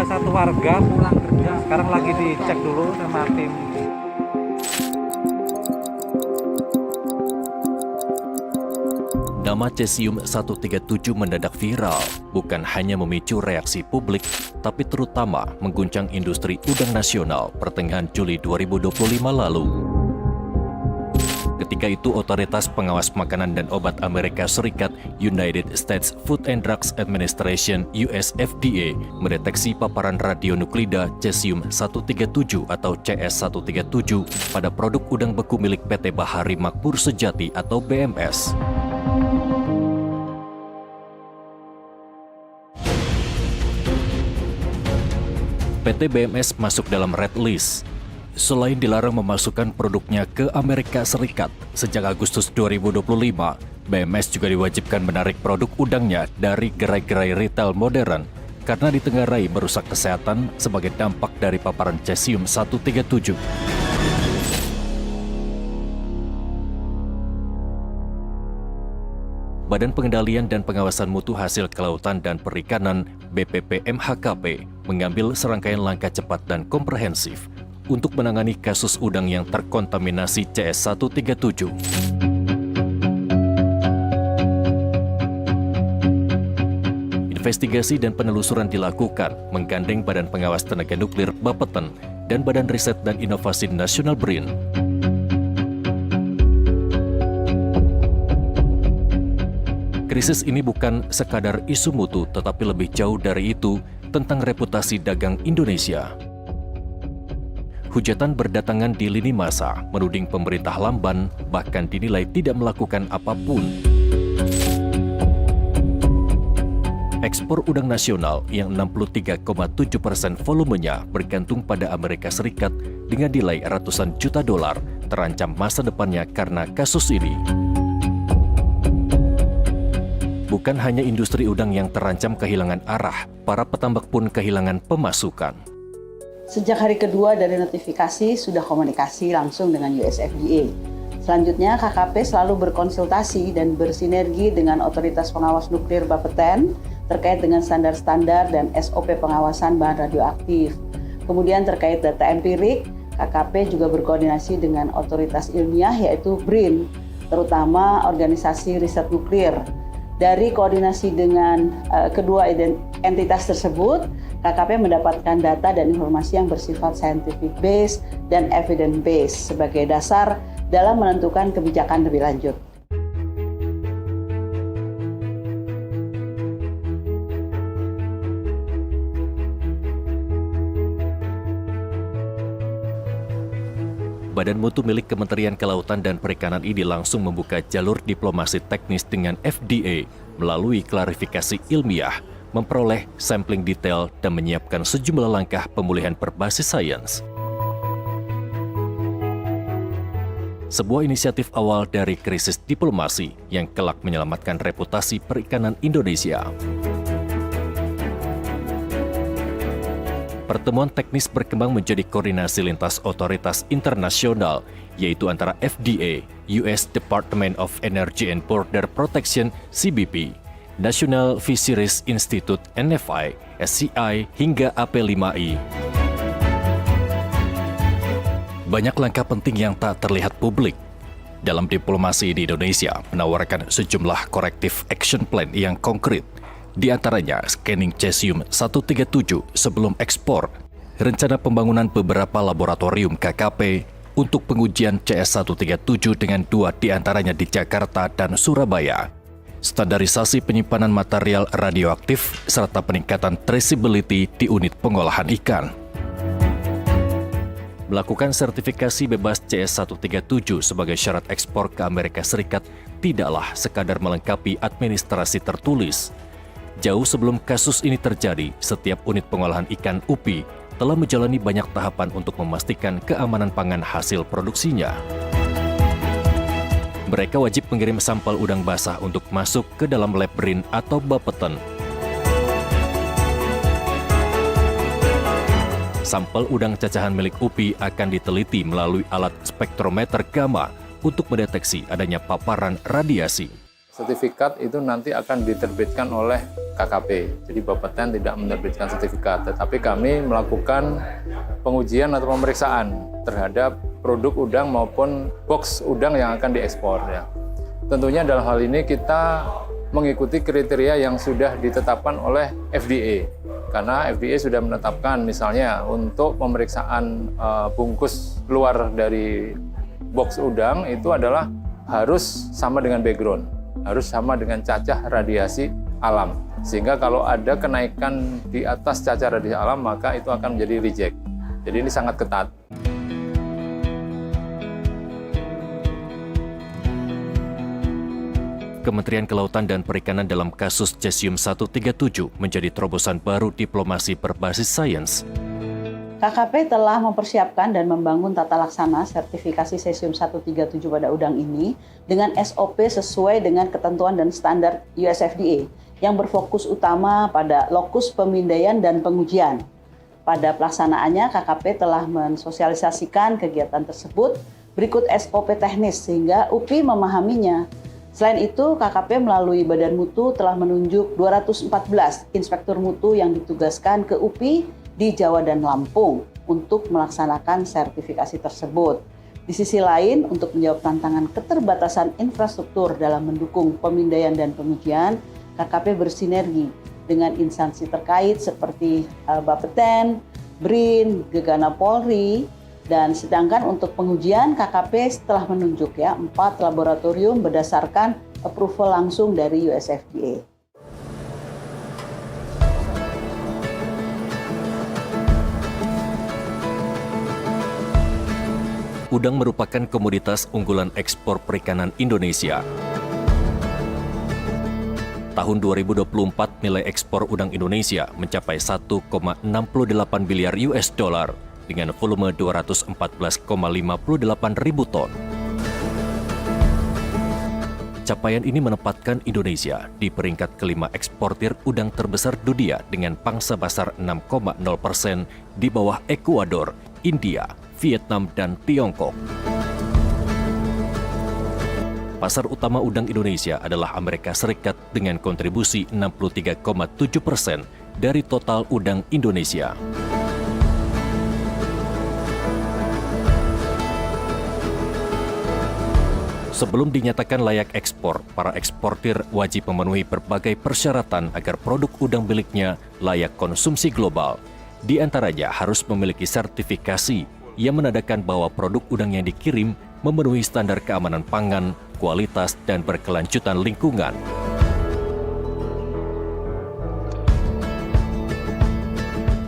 ada satu warga pulang kerja. Sekarang lagi dicek dulu sama tim. Nama cesium-137 mendadak viral, bukan hanya memicu reaksi publik, tapi terutama mengguncang industri udang nasional pertengahan Juli 2025 lalu. Ketika itu, Otoritas Pengawas Makanan dan Obat Amerika Serikat United States Food and Drugs Administration US FDA mendeteksi paparan radionuklida cesium-137 atau CS137 pada produk udang beku milik PT Bahari Makmur Sejati atau BMS. PT BMS masuk dalam red list. Selain dilarang memasukkan produknya ke Amerika Serikat, sejak Agustus 2025, BMS juga diwajibkan menarik produk udangnya dari gerai-gerai retail modern karena ditengarai merusak kesehatan sebagai dampak dari paparan cesium-137. Badan Pengendalian dan Pengawasan Mutu Hasil Kelautan dan Perikanan (BPPMHKP) mengambil serangkaian langkah cepat dan komprehensif untuk menangani kasus udang yang terkontaminasi CS137. Investigasi dan penelusuran dilakukan menggandeng Badan Pengawas Tenaga Nuklir Bapeten dan Badan Riset dan Inovasi Nasional BRIN. Krisis ini bukan sekadar isu mutu, tetapi lebih jauh dari itu tentang reputasi dagang Indonesia. Hujatan berdatangan di lini masa, menuding pemerintah lamban, bahkan dinilai tidak melakukan apapun. Ekspor udang nasional yang 63,7% volumenya bergantung pada Amerika Serikat dengan nilai ratusan juta dolar terancam masa depannya karena kasus ini. Bukan hanya industri udang yang terancam kehilangan arah, para petambak pun kehilangan pemasukan. Sejak hari kedua dari notifikasi, sudah komunikasi langsung dengan US FDA. Selanjutnya, KKP selalu berkonsultasi dan bersinergi dengan Otoritas Pengawas Nuklir Bapeten terkait dengan standar-standar dan SOP pengawasan bahan radioaktif. Kemudian terkait data empirik, KKP juga berkoordinasi dengan otoritas ilmiah yaitu BRIN, terutama Organisasi Riset Nuklir. Dari koordinasi dengan kedua entitas tersebut, KKP mendapatkan data dan informasi yang bersifat scientific based dan evidence based sebagai dasar dalam menentukan kebijakan lebih lanjut. Badan Mutu milik Kementerian Kelautan dan Perikanan ini langsung membuka jalur diplomasi teknis dengan FDA melalui klarifikasi ilmiah, memperoleh sampling detail, dan menyiapkan sejumlah langkah pemulihan berbasis sains. Sebuah inisiatif awal dari krisis diplomasi yang kelak menyelamatkan reputasi perikanan Indonesia. Pertemuan teknis berkembang menjadi koordinasi lintas otoritas internasional, yaitu antara FDA, US Department of Energy and Border Protection (CBP), National Fisheries Institute (NFI), SCI, hingga AP5I. Banyak langkah penting yang tak terlihat publik. Dalam diplomasi di Indonesia menawarkan sejumlah corrective action plan yang konkret, di antaranya scanning cesium-137 sebelum ekspor, rencana pembangunan beberapa laboratorium KKP untuk pengujian CS137 dengan 2 di antaranya di Jakarta dan Surabaya, standarisasi penyimpanan material radioaktif, serta peningkatan traceability di unit pengolahan ikan. Melakukan sertifikasi bebas CS137 sebagai syarat ekspor ke Amerika Serikat tidaklah sekadar melengkapi administrasi tertulis. Jauh sebelum kasus ini terjadi, setiap unit pengolahan ikan UPI telah menjalani banyak tahapan untuk memastikan keamanan pangan hasil produksinya. Mereka wajib mengirim sampel udang basah untuk masuk ke dalam lab BRIN atau Bapeten. Sampel udang cacahan milik UPI akan diteliti melalui alat spektrometer gamma untuk mendeteksi adanya paparan radiasi. sertifikat itu nanti akan diterbitkan oleh KKP. Jadi Bapeten tidak menerbitkan sertifikat, tetapi kami melakukan pengujian atau pemeriksaan terhadap produk udang maupun box udang yang akan diekspor. Ya. Tentunya dalam hal ini kita mengikuti kriteria yang sudah ditetapkan oleh FDA. Karena FDA sudah menetapkan misalnya untuk pemeriksaan bungkus luar dari box udang itu adalah harus sama dengan background, harus sama dengan cacah radiasi alam. Sehingga kalau ada kenaikan di atas cacah radiasi alam, maka itu akan menjadi reject. Jadi ini sangat ketat. Kementerian Kelautan dan Perikanan dalam kasus Cesium 137 menjadi terobosan baru diplomasi berbasis sains. KKP telah mempersiapkan dan membangun tata laksana sertifikasi Cesium 137 pada udang ini dengan SOP sesuai dengan ketentuan dan standar USFDA yang berfokus utama pada lokus pemindaian dan pengujian. Pada pelaksanaannya, KKP telah mensosialisasikan kegiatan tersebut berikut SOP teknis sehingga UPI memahaminya. Selain itu, KKP melalui Badan Mutu telah menunjuk 214 inspektur mutu yang ditugaskan ke UPI di Jawa dan Lampung untuk melaksanakan sertifikasi tersebut. Di sisi lain, untuk menjawab tantangan keterbatasan infrastruktur dalam mendukung pemindaian dan pengujian, KKP bersinergi dengan instansi terkait seperti Bapeten, BRIN, Gegana Polri, dan sedangkan untuk pengujian KKP telah menunjuk 4 laboratorium berdasarkan approval langsung dari USFDA. Udang merupakan komoditas unggulan ekspor perikanan Indonesia. Tahun 2024 nilai ekspor udang Indonesia mencapai 1,68 miliar US dollar dengan volume 214,58 ribu ton. Capaian ini menempatkan Indonesia di peringkat kelima eksportir udang terbesar dunia dengan pangsa pasar 6,0% di bawah Ekuador, India, Vietnam, dan Tiongkok. Pasar utama udang Indonesia adalah Amerika Serikat dengan kontribusi 63,7% dari total udang Indonesia. Sebelum dinyatakan layak ekspor, para eksportir wajib memenuhi berbagai persyaratan agar produk udang miliknya layak konsumsi global. Di antaranya harus memiliki sertifikasi yang menandakan bahwa produk udang yang dikirim memenuhi standar keamanan pangan, kualitas, dan berkelanjutan lingkungan.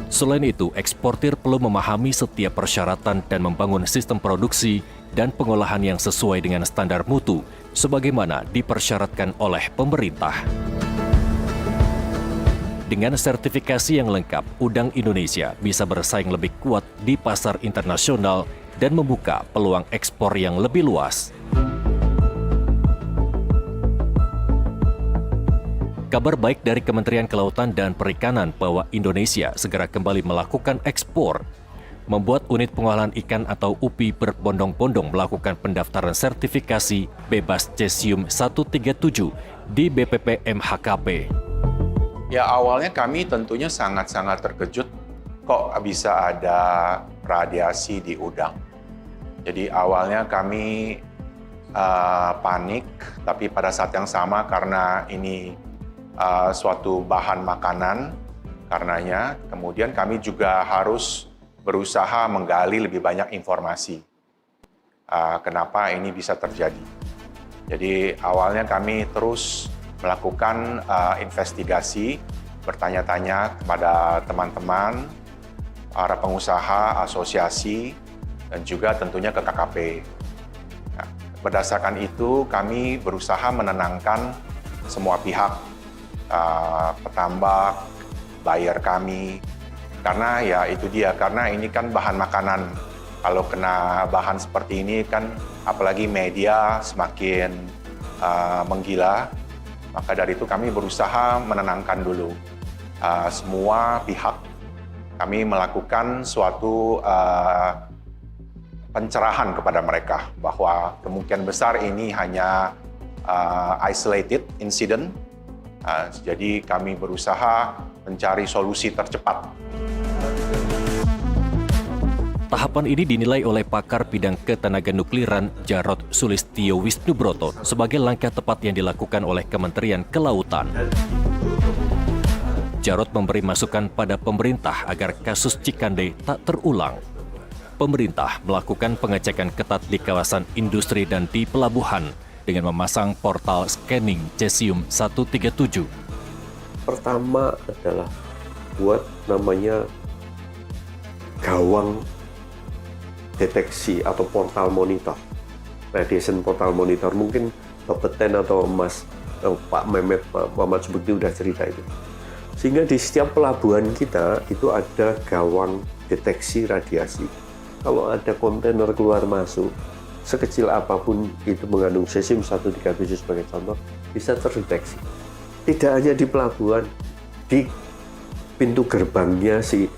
Selain itu, eksportir perlu memahami setiap persyaratan dan membangun sistem produksi dan pengolahan yang sesuai dengan standar mutu, sebagaimana dipersyaratkan oleh pemerintah. Dengan sertifikasi yang lengkap, udang Indonesia bisa bersaing lebih kuat di pasar internasional dan membuka peluang ekspor yang lebih luas. Kabar baik dari Kementerian Kelautan dan Perikanan bahwa Indonesia segera kembali melakukan ekspor, membuat unit pengolahan ikan atau UPI berbondong-bondong melakukan pendaftaran sertifikasi bebas Cesium 137 di BPPM HKP. Ya, awalnya kami tentunya sangat-sangat terkejut kok bisa ada radiasi di udang. Jadi awalnya kami panik, tapi pada saat yang sama karena ini suatu bahan makanan, karenanya kemudian kami juga harus berusaha menggali lebih banyak informasi kenapa ini bisa terjadi. Jadi awalnya kami terus melakukan investigasi, bertanya-tanya kepada teman-teman, para pengusaha, asosiasi, dan juga tentunya ke KKP. Nah, berdasarkan itu kami berusaha menenangkan semua pihak, petambak, buyer kami, karena ya itu dia, karena ini kan bahan makanan. Kalau kena bahan seperti ini kan apalagi media semakin menggila, maka dari itu kami berusaha menenangkan dulu semua pihak. Kami melakukan suatu pencerahan kepada mereka bahwa kemungkinan besar ini hanya isolated incident. Jadi kami berusaha mencari solusi tercepat. Tahapan ini dinilai oleh pakar bidang ketenaga nukliran Jarod Sulistyo Wisnubroto sebagai langkah tepat yang dilakukan oleh Kementerian Kelautan. Jarod memberi masukan pada pemerintah agar kasus Cikande tak terulang. Pemerintah melakukan pengecekan ketat di kawasan industri dan di pelabuhan dengan memasang portal scanning Cesium 137. Pertama adalah buat namanya gawang deteksi atau portal monitor, radiation portal monitor. Mungkin Bapak Ten atau Pak Mehmet, Pak Muhammad Subekti udah cerita itu. Sehingga di setiap pelabuhan kita itu ada gawang deteksi radiasi. Kalau ada kontainer keluar masuk, sekecil apapun itu mengandung cesium 137 sebagai contoh, bisa terdeteksi. Tidak hanya di pelabuhan, di pintu gerbangnya si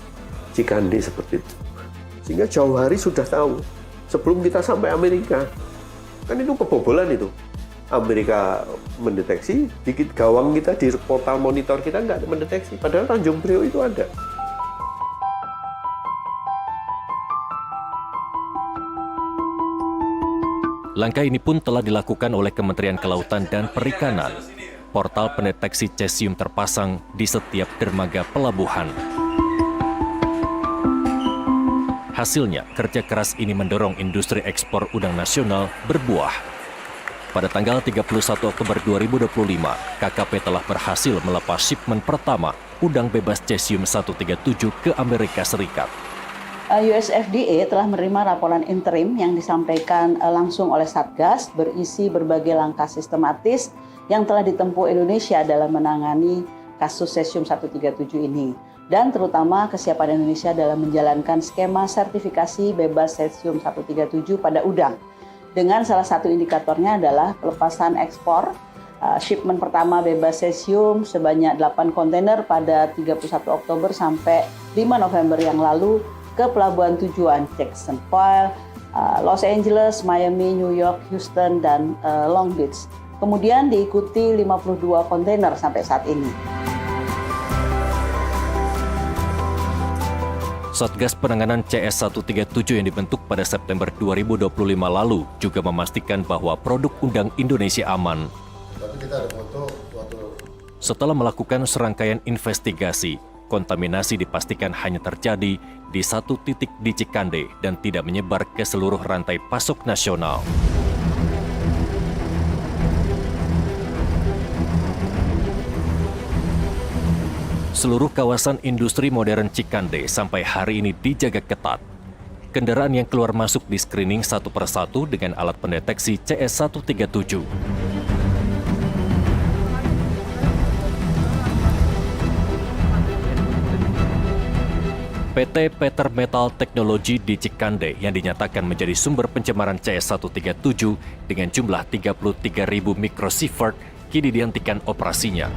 Cikande seperti itu. Sehingga jauh hari sudah tahu, sebelum kita sampai Amerika, kan itu kebobolan itu. Amerika mendeteksi, dikit gawang kita di portal monitor kita nggak mendeteksi, padahal Tanjung Priok itu ada. Langkah ini pun telah dilakukan oleh Kementerian Kelautan dan Perikanan. Portal pendeteksi cesium terpasang di setiap dermaga pelabuhan. Hasilnya, kerja keras ini mendorong industri ekspor udang nasional berbuah. Pada tanggal 31 Oktober 2025, KKP telah berhasil melepas shipment pertama udang bebas cesium 137 ke Amerika Serikat. US FDA telah menerima laporan interim yang disampaikan langsung oleh Satgas berisi berbagai langkah sistematis yang telah ditempuh Indonesia dalam menangani kasus cesium 137 ini. Dan terutama kesiapan Indonesia dalam menjalankan skema sertifikasi bebas cesium 137 pada udang. Dengan salah satu indikatornya adalah pelepasan ekspor, shipment pertama bebas cesium sebanyak 8 kontainer pada 31 Oktober sampai 5 November yang lalu ke pelabuhan tujuan Jacksonville, Los Angeles, Miami, New York, Houston, dan Long Beach. Kemudian diikuti 52 kontainer sampai saat ini. Satgas Penanganan CS137 yang dibentuk pada September 2025 lalu juga memastikan bahwa produk udang Indonesia aman. Setelah melakukan serangkaian investigasi, kontaminasi dipastikan hanya terjadi di satu titik di Cikande dan tidak menyebar ke seluruh rantai pasok nasional. Seluruh kawasan industri modern Cikande sampai hari ini dijaga ketat. Kendaraan yang keluar masuk di screening satu persatu dengan alat pendeteksi CS137. PT Peter Metal Technology di Cikande yang dinyatakan menjadi sumber pencemaran CS137 dengan jumlah 33.000 mikrosievert kini dihentikan operasinya.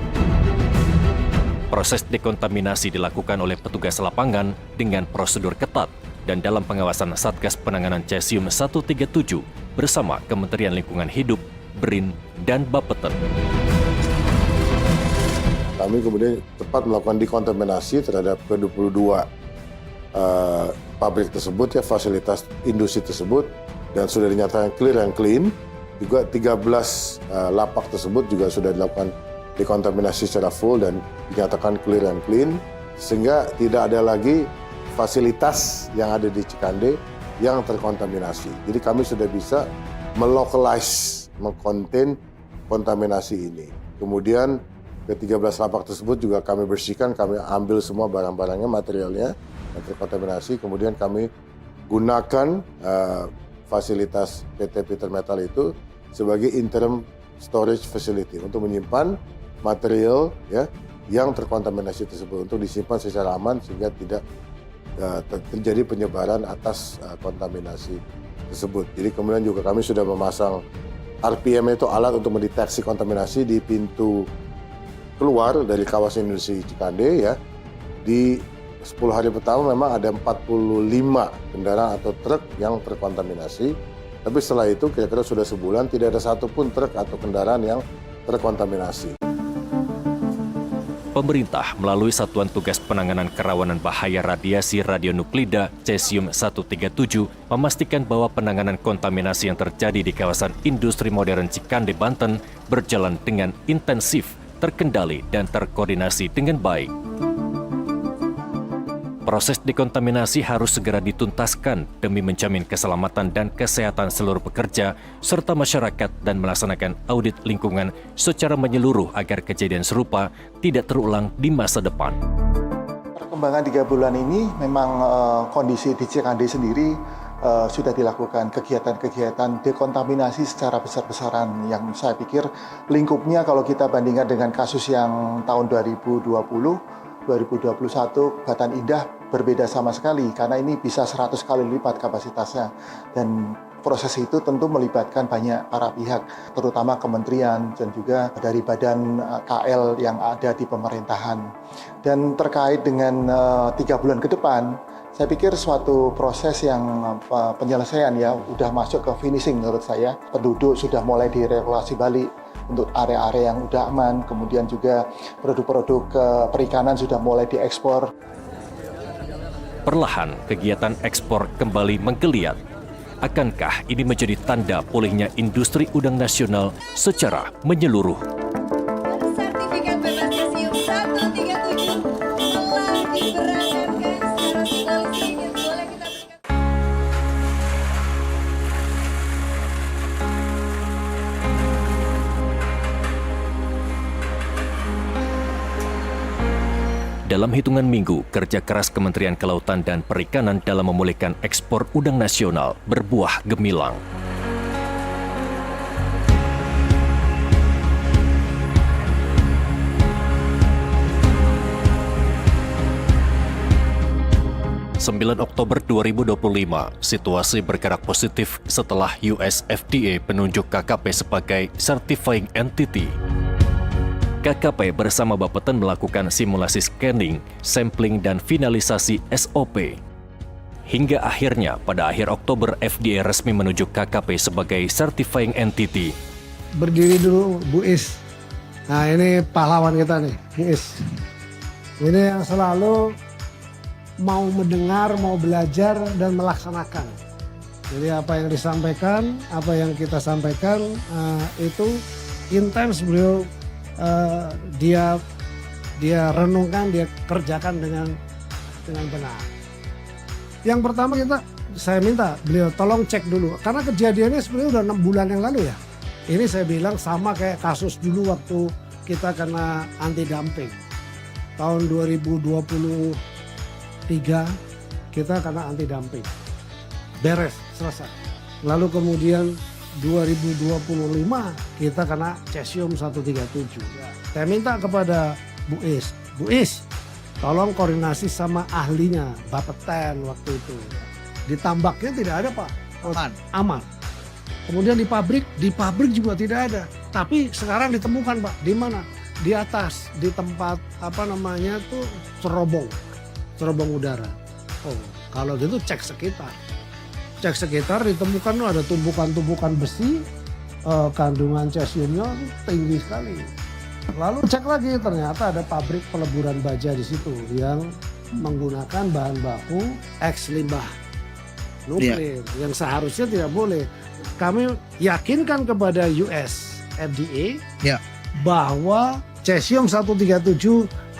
Proses dekontaminasi dilakukan oleh petugas lapangan dengan prosedur ketat dan dalam pengawasan Satgas Penanganan Cesium 137 bersama Kementerian Lingkungan Hidup, BRIN, dan Bapeten. Kami kemudian cepat melakukan dekontaminasi terhadap ke-22 pabrik tersebut, ya, fasilitas industri tersebut, dan sudah dinyatakan clear and clean. Juga 13 lapak tersebut juga sudah dilakukan dekontaminasi secara full dan dinyatakan clear and clean, sehingga tidak ada lagi fasilitas yang ada di Cikande yang terkontaminasi. Jadi kami sudah bisa melocalize, mengkonten kontaminasi ini. Kemudian ke-13 lapak tersebut juga kami bersihkan, kami ambil semua barang-barangnya, materialnya yang terkontaminasi, kemudian kami gunakan fasilitas PT Peter Metal itu sebagai interim storage facility untuk menyimpan material, ya, yang terkontaminasi tersebut untuk disimpan secara aman sehingga tidak terjadi penyebaran atas kontaminasi tersebut. Jadi kemudian juga kami sudah memasang RPM, itu alat untuk mendeteksi kontaminasi di pintu keluar dari kawasan industri Cikande, ya. Di 10 hari pertama memang ada 45 kendaraan atau truk yang terkontaminasi Tapi setelah itu kira-kira sudah sebulan tidak ada satupun truk atau kendaraan yang terkontaminasi. Pemerintah melalui Satuan Tugas Penanganan Kerawanan Bahaya Radiasi Radionuklida Cesium-137 memastikan bahwa penanganan kontaminasi yang terjadi di kawasan industri modern Cikande, Banten berjalan dengan intensif, terkendali, dan terkoordinasi dengan baik. Proses dekontaminasi harus segera dituntaskan demi menjamin keselamatan dan kesehatan seluruh pekerja serta masyarakat dan melaksanakan audit lingkungan secara menyeluruh agar kejadian serupa tidak terulang di masa depan. Perkembangan 3 bulan ini memang kondisi di Cikande sendiri sudah dilakukan kegiatan-kegiatan dekontaminasi secara besar-besaran yang saya pikir lingkupnya kalau kita bandingkan dengan kasus yang tahun 2020, 2021 Batan Indah berbeda sama sekali karena ini bisa 100 kali lipat kapasitasnya dan proses itu tentu melibatkan banyak para pihak terutama kementerian dan juga dari badan KL yang ada di pemerintahan. Dan terkait dengan 3 bulan ke depan saya pikir suatu proses yang penyelesaian ya udah masuk ke finishing menurut saya. Penduduk sudah mulai diregulasi balik untuk area-area yang udah aman, kemudian juga produk-produk perikanan sudah mulai diekspor. Perlahan, kegiatan ekspor kembali menggeliat. Akankah ini menjadi tanda pulihnya industri udang nasional secara menyeluruh? Sertifikat bebas cesium 137 telah diberangkatkan secara simbolis. Boleh kita berikan. Dalam hitungan minggu, kerja keras Kementerian Kelautan dan Perikanan dalam memulihkan ekspor udang nasional berbuah gemilang. Oktober 2025, situasi bergerak positif setelah US FDA penunjuk KKP sebagai Certifying Entity. KKP bersama Bapeten melakukan simulasi scanning, sampling, dan finalisasi SOP. Hingga akhirnya pada akhir Oktober FDA resmi menunjuk KKP sebagai Certifying Entity. Berdiri dulu Bu Is. Nah ini pahlawan kita nih, Bu Is. Ini yang selalu mau mendengar, mau belajar, dan melaksanakan. Jadi apa yang disampaikan, apa yang kita sampaikan itu intens beliau. Dia renungkan, dia kerjakan dengan benar. Yang pertama saya minta beliau tolong cek dulu karena kejadiannya sebenarnya udah 6 bulan yang lalu ya. Ini saya bilang sama kayak kasus dulu waktu kita kena anti dumping tahun 2023 kita kena anti dumping beres selesai. Lalu kemudian 2025 kita kena Cesium 137. Saya minta kepada Bu Is, tolong koordinasi sama ahlinya, Bapeten waktu itu. Di tambaknya tidak ada Pak, aman. Kemudian di pabrik juga tidak ada. Tapi sekarang ditemukan Pak, di mana? Di atas, di tempat cerobong udara. Oh, kalau gitu cek sekitar. Cek sekitar ditemukan ada tumpukan-tumpukan besi, kandungan cesiumnya tinggi sekali. Lalu cek lagi ternyata ada pabrik peleburan baja di situ yang menggunakan bahan baku eks limbah nuklir yang seharusnya tidak boleh. Kami yakinkan kepada US FDA bahwa Cesium 137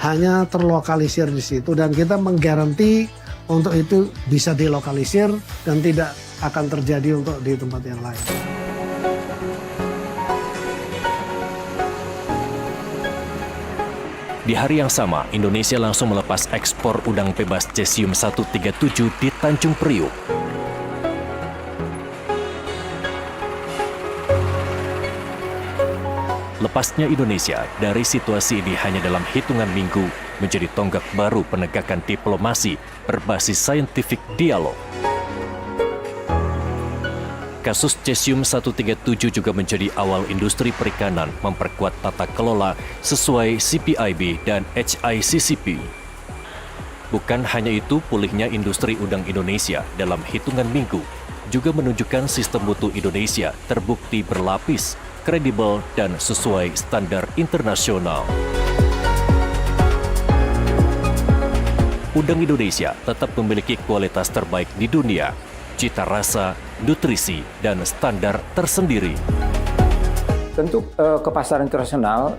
hanya terlokalisir di situ dan kita menggaranti untuk itu bisa dilokalisir dan tidak akan terjadi untuk di tempat yang lain. Di hari yang sama, Indonesia langsung melepas ekspor udang bebas Cesium 137 di Tanjung Priuk. Lepasnya Indonesia dari situasi ini hanya dalam hitungan minggu menjadi tonggak baru penegakan diplomasi berbasis scientific dialog. Kasus Cesium 137 juga menjadi awal industri perikanan memperkuat tata kelola sesuai CPIB dan HICCP. Bukan hanya itu, pulihnya industri udang Indonesia dalam hitungan minggu juga menunjukkan sistem mutu Indonesia terbukti berlapis, kredibel, dan sesuai standar internasional. Udang Indonesia tetap memiliki kualitas terbaik di dunia, cita rasa, nutrisi, dan standar tersendiri. Tentu ke pasar internasional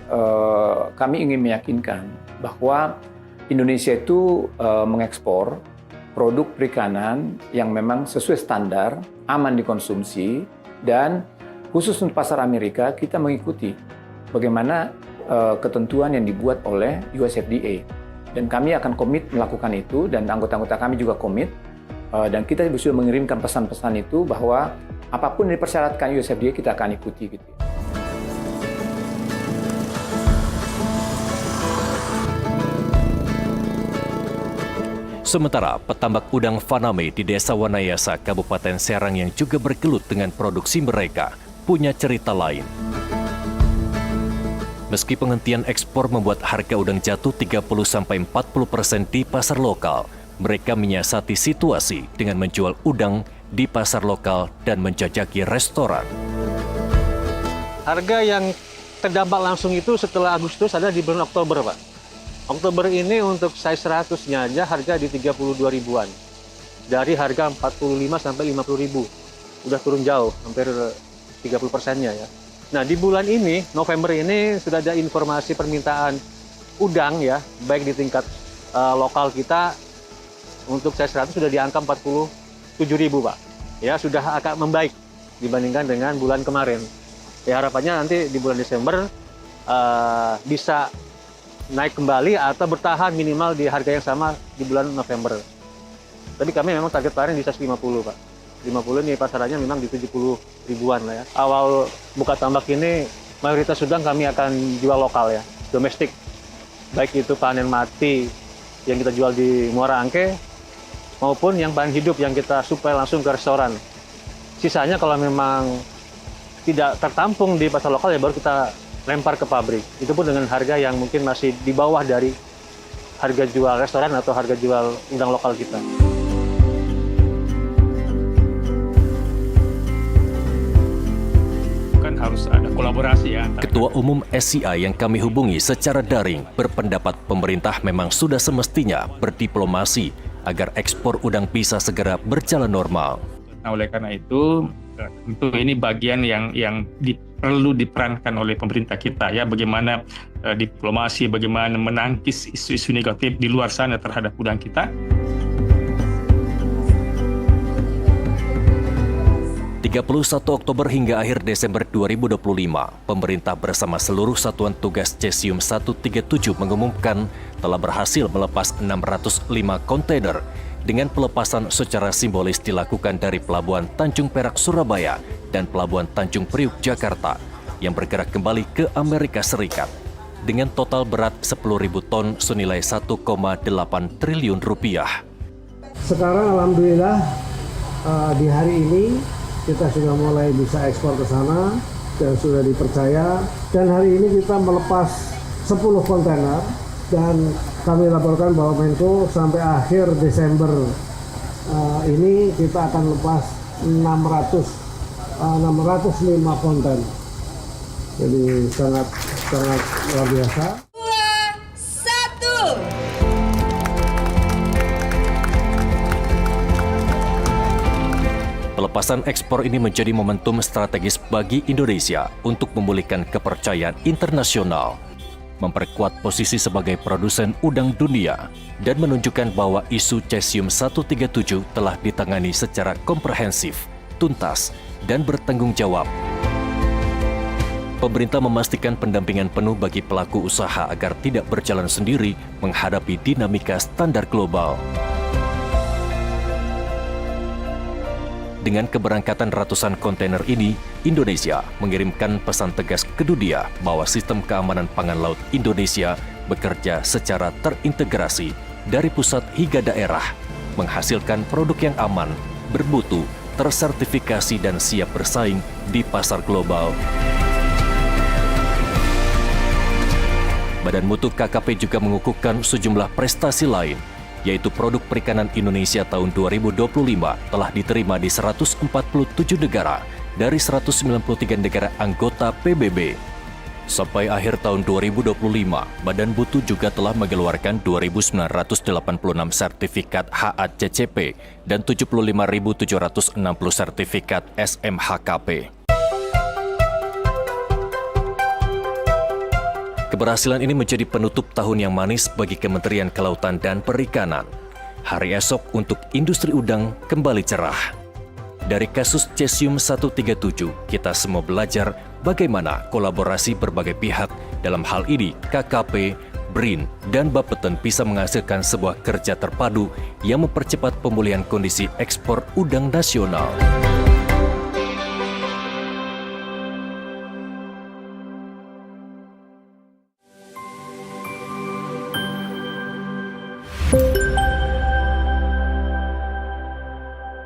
kami ingin meyakinkan bahwa Indonesia itu mengekspor produk perikanan yang memang sesuai standar, aman dikonsumsi, dan khusus untuk pasar Amerika kita mengikuti bagaimana ketentuan yang dibuat oleh USFDA. Dan kami akan komit melakukan itu, dan anggota-anggota kami juga komit, dan kita sudah mengirimkan pesan-pesan itu bahwa apapun yang dipersyaratkan USFDA kita akan ikuti. Gitu. Sementara petambak udang Faname di Desa Wanayasa, Kabupaten Serang yang juga bergelut dengan produksi mereka, punya cerita lain. Meski penghentian ekspor membuat harga udang jatuh 30-40% di pasar lokal, mereka menyiasati situasi dengan menjual udang di pasar lokal dan menjajaki restoran. Harga yang terdampak langsung itu setelah Agustus ada di bulan Oktober, Pak. Oktober ini untuk size 100-nya aja harga di 32 ribuan. Dari harga 45 sampai 50 ribu. Udah turun jauh, hampir 30%-nya ya. Nah, di bulan ini, November ini sudah ada informasi permintaan udang ya, baik di tingkat lokal kita untuk size 100 sudah di angka 47 ribu, Pak. Ya, sudah agak membaik dibandingkan dengan bulan kemarin. Ya, harapannya nanti di bulan Desember bisa naik kembali atau bertahan minimal di harga yang sama di bulan November. Tapi kami memang target paling di 150, Pak. 50 ini pasarannya memang di 70 ribuan lah ya. Awal buka tambak ini mayoritas udang kami akan jual lokal ya, domestik. Baik itu panen mati yang kita jual di Muara Angke maupun yang panen hidup yang kita suplai langsung ke restoran. Sisanya kalau memang tidak tertampung di pasar lokal ya baru kita lempar ke pabrik. Itu pun dengan harga yang mungkin masih di bawah dari harga jual restoran atau harga jual udang lokal kita. Kan harus ada kolaborasi ya. Ketua Umum SCI yang kami hubungi secara daring berpendapat pemerintah memang sudah semestinya berdiplomasi agar ekspor udang bisa segera berjalan normal. Nah, oleh karena itu tentu ini bagian yang perlu diperankan oleh pemerintah kita ya, bagaimana diplomasi, bagaimana menangkis isu-isu negatif di luar sana terhadap udang kita. 31 Oktober hingga akhir Desember 2025, pemerintah bersama seluruh satuan tugas Cesium 137 mengumumkan telah berhasil melepas 605 kontainer dengan pelepasan secara simbolis dilakukan dari Pelabuhan Tanjung Perak, Surabaya, dan Pelabuhan Tanjung Priuk, Jakarta, yang bergerak kembali ke Amerika Serikat. Dengan total berat 10.000 ton senilai 1,8 triliun rupiah. Sekarang alhamdulillah di hari ini kita sudah mulai bisa ekspor ke sana dan sudah dipercaya. Dan hari ini kita melepas 10 kontainer dan kami laporkan bahwa Menko sampai akhir Desember ini kita akan lepas 605 konten. Jadi sangat luar biasa. 2, 1. Pelepasan ekspor ini menjadi momentum strategis bagi Indonesia untuk memulihkan kepercayaan internasional, memperkuat posisi sebagai produsen udang dunia, dan menunjukkan bahwa isu Cesium 137 telah ditangani secara komprehensif, tuntas, dan bertanggung jawab. Pemerintah memastikan pendampingan penuh bagi pelaku usaha agar tidak berjalan sendiri menghadapi dinamika standar global. Dengan keberangkatan ratusan kontainer ini, Indonesia mengirimkan pesan tegas ke dunia bahwa sistem keamanan pangan laut Indonesia bekerja secara terintegrasi dari pusat hingga daerah, menghasilkan produk yang aman, bermutu, tersertifikasi dan siap bersaing di pasar global. Badan Mutu KKP juga mengukuhkan sejumlah prestasi lain, yaitu produk perikanan Indonesia tahun 2025 telah diterima di 147 negara dari 193 negara anggota PBB. Sampai akhir tahun 2025, Badan Mutu juga telah mengeluarkan 2.986 sertifikat HACCP dan 75.760 sertifikat SMHKP. Keberhasilan ini menjadi penutup tahun yang manis bagi Kementerian Kelautan dan Perikanan. Hari esok untuk industri udang kembali cerah. Dari kasus Cesium 137, kita semua belajar bagaimana kolaborasi berbagai pihak, dalam hal ini KKP, BRIN, dan Bapeten bisa menghasilkan sebuah kerja terpadu yang mempercepat pemulihan kondisi ekspor udang nasional.